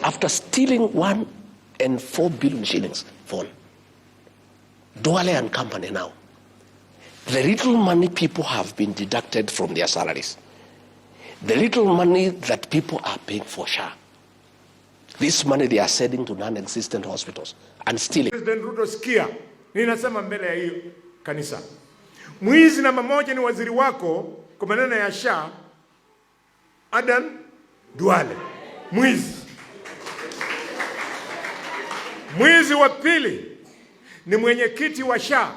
after stealing 1.4 billion shillings phone. Duale and company now. The little money people have been deducted from their salaries. The little money that people are paying for SHA. This money they are sending to non-existent hospitals and stealing. President Ruto, sikia, ninasema mbele ya hiyo kanisa. Mwizi namba moja ni waziri wako kwa maneno ya SHA, Aden Duale. Mwizi. Mwizi wa pili ni mwenyekiti wa SHA,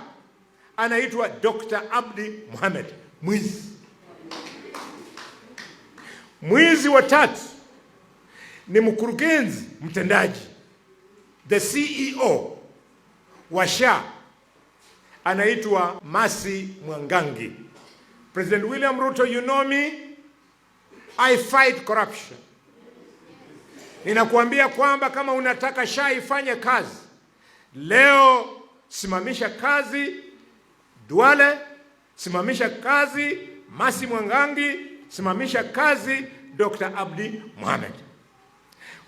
anaitwa Dr. Abdi Mohamed. Mwizi. Mwizi wa tatu ni mkurugenzi mtendaji, the CEO wa SHA, anaitwa Masi Mwangangi. President William Ruto, you know me, I fight corruption. Ninakuambia kwamba kama unataka SHA ifanye kazi, leo simamisha kazi Duale, simamisha kazi Masi Mwangangi, simamisha kazi Dr. Abdi Mohamed.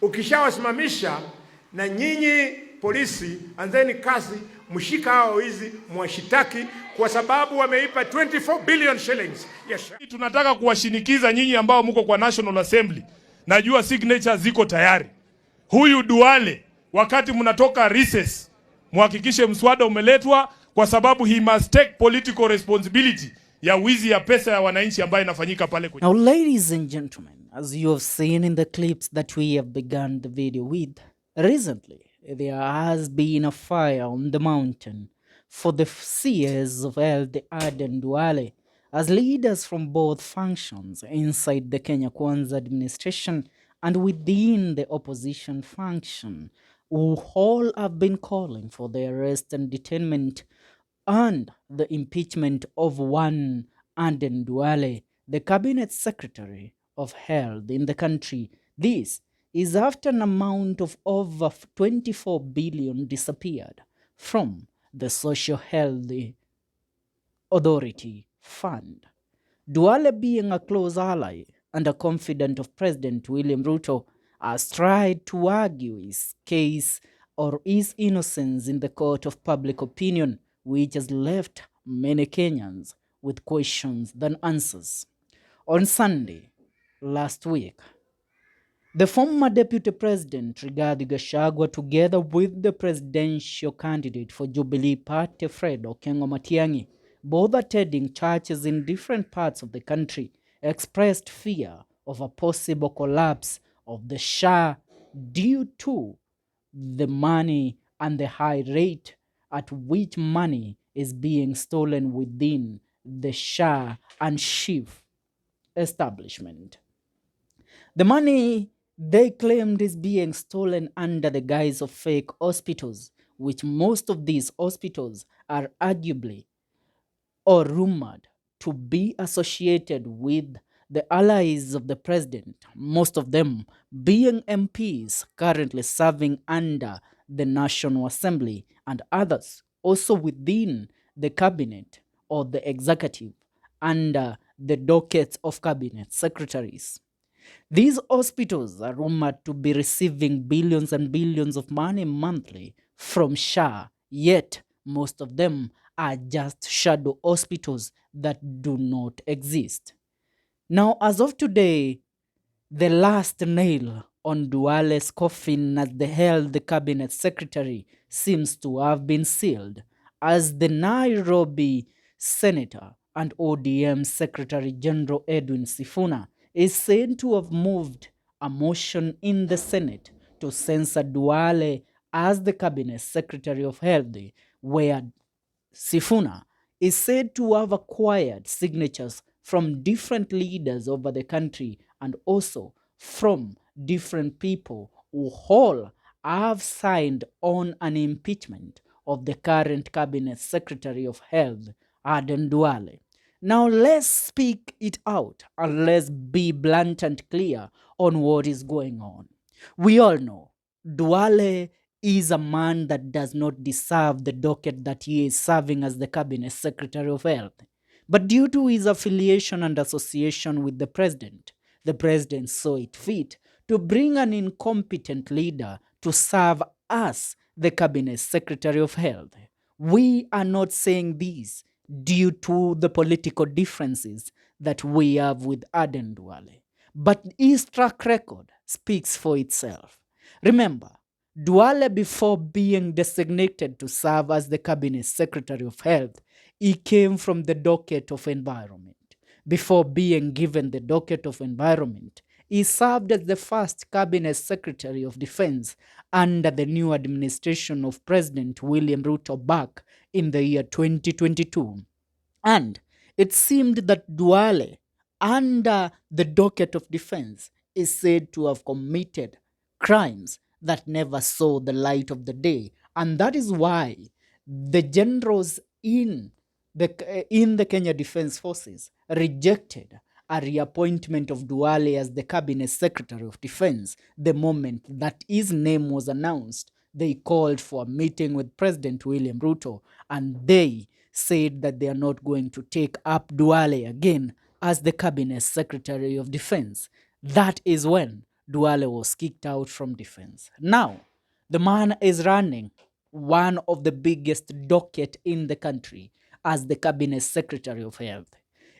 Ukishawasimamisha, na nyinyi polisi anzeni kazi, mshika hao hizi mwashitaki kwa sababu wameipa 24 billion shillings. Yes. Tunataka kuwashinikiza nyinyi ambao mko kwa National Assembly. Najua signatures ziko tayari. Huyu Duale, wakati mnatoka recess, muhakikishe mswada umeletwa kwa sababu he must take political responsibility ya wizi ya pesa ya wananchi ambayo inafanyika pale kwenye. Now, ladies and gentlemen, as you have seen in the clips that we have begun the video with, recently there has been a fire on the mountain for the CS of the Aden Duale, as leaders from both functions inside the Kenya Kwanza administration and within the opposition function, who all have been calling for the arrest and detainment and the impeachment of one Aden Duale, the cabinet secretary of health in the country. This is after an amount of over 24 billion disappeared from the Social Health Authority Fund. Duale, being a close ally and a confidant of President William Ruto, has tried to argue his case or his innocence in the court of public opinion, which has left many Kenyans with questions than answers. On Sunday last week, the former Deputy President Rigathi Gachagua, together with the presidential candidate for Jubilee Party Fred Okengo Matiang'i, both attending churches in different parts of the country, expressed fear of a possible collapse of the SHA due to the money and the high rate at which money is being stolen within the SHA and SHIF establishment. The money they claimed is being stolen under the guise of fake hospitals, which most of these hospitals are arguably or rumored to be associated with the allies of the president, most of them being MPs currently serving under the National Assembly, and others also within the cabinet or the executive under the dockets of cabinet secretaries. These hospitals are rumored to be receiving billions and billions of money monthly from SHA, yet most of them are just shadow hospitals that do not exist. Now, as of today, the last nail on Duale's coffin as the Health Cabinet Secretary seems to have been sealed, as the Nairobi Senator and ODM Secretary General Edwin SIFUNA is said to have moved a motion in the Senate to censor Duale as the Cabinet Secretary of Health, where SIFUNA is said to have acquired signatures from different leaders over the country and also from different people who all have signed on an impeachment of the current Cabinet Secretary of Health, Aden Duale. Now let's speak it out and let's be blunt and clear on what is going on. We all know Duale is a man that does not deserve the docket that he is serving as the Cabinet Secretary of Health. But due to his affiliation and association with the president saw it fit to bring an incompetent leader to serve as the Cabinet Secretary of Health. We are not saying this due to the political differences that we have with Aden Duale, but his track record speaks for itself. Remember, Duale, before being designated to serve as the Cabinet Secretary of Health, he came from the docket of Environment. Before being given the docket of Environment, he served as the first Cabinet Secretary of Defense under the new administration of President William Ruto back in the year 2022. And it seemed that Duale, under the docket of defense, is said to have committed crimes that never saw the light of the day. And that is why the generals in the Kenya Defense Forces rejected a reappointment of Duale as the Cabinet Secretary of Defense. The moment that his name was announced, they called for a meeting with President William Ruto, and they said that they are not going to take up Duale again as the Cabinet Secretary of Defense. That is when Duale was kicked out from defense. Now, the man is running one of the biggest docket in the country as the Cabinet Secretary of Health.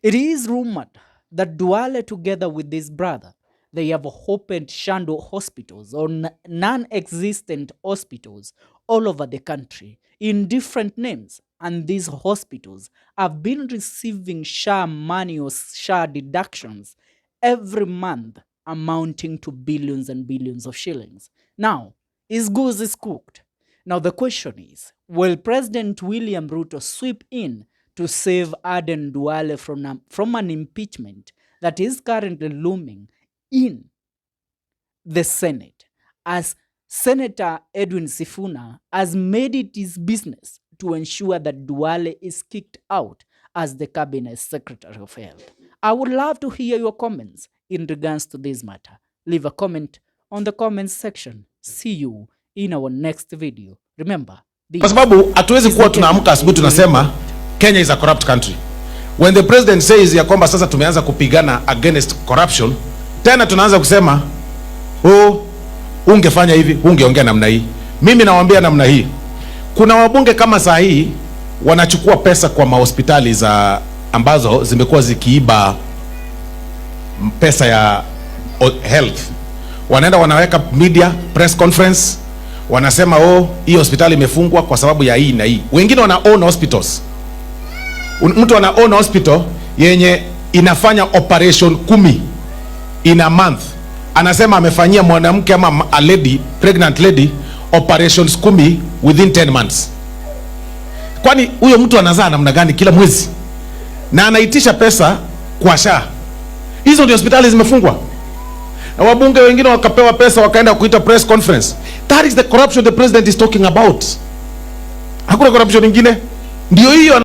It is rumored that Duale, together with his brother, they have opened shando hospitals or non-existent hospitals all over the country in different names. And these hospitals have been receiving SHA money or SHA deductions every month, amounting to billions and billions of shillings. Now, his goose is cooked. Now the question is, will President William Ruto sweep in to save Aden Duale from an impeachment that is currently looming in the Senate, as Senator Edwin SIFUNA has made it his business to ensure that Duale is kicked out as the Cabinet Secretary of Health? I would love to hear your comments in regards to this matter. Leave a comment on the comments section. See you in our next video. Remember, kwa sababu hatuwezi kuwa tunaamka asubuhi tunasema Kenya is a corrupt country. When the president says ya kwamba sasa tumeanza kupigana against corruption, tena tunaanza kusema ungefanya hivi, ungeongea namna hii. Mimi nawaambia namna hii. Kuna wabunge kama saa hii wanachukua pesa kwa mahospitali za ambazo zimekuwa zikiiba pesa ya health. Wanaenda wanaweka media press conference, wanasema hii hospitali imefungwa kwa sababu ya hii na hii. Wengine wana own hospitals. Mtu ana own hospital yenye inafanya operation 10 in a month. Anasema amefanyia mwanamke ama a lady, pregnant lady, operations 10 within 10 months. Kwani huyo mtu anazaa namna gani kila mwezi? Na anaitisha pesa kwa SHA. Hizo ndio hospitali zimefungwa. Na wabunge wengine wakapewa pesa wakaenda kuita press conference. That is the corruption the president is talking about. Hakuna corruption nyingine. Ndio hiyo.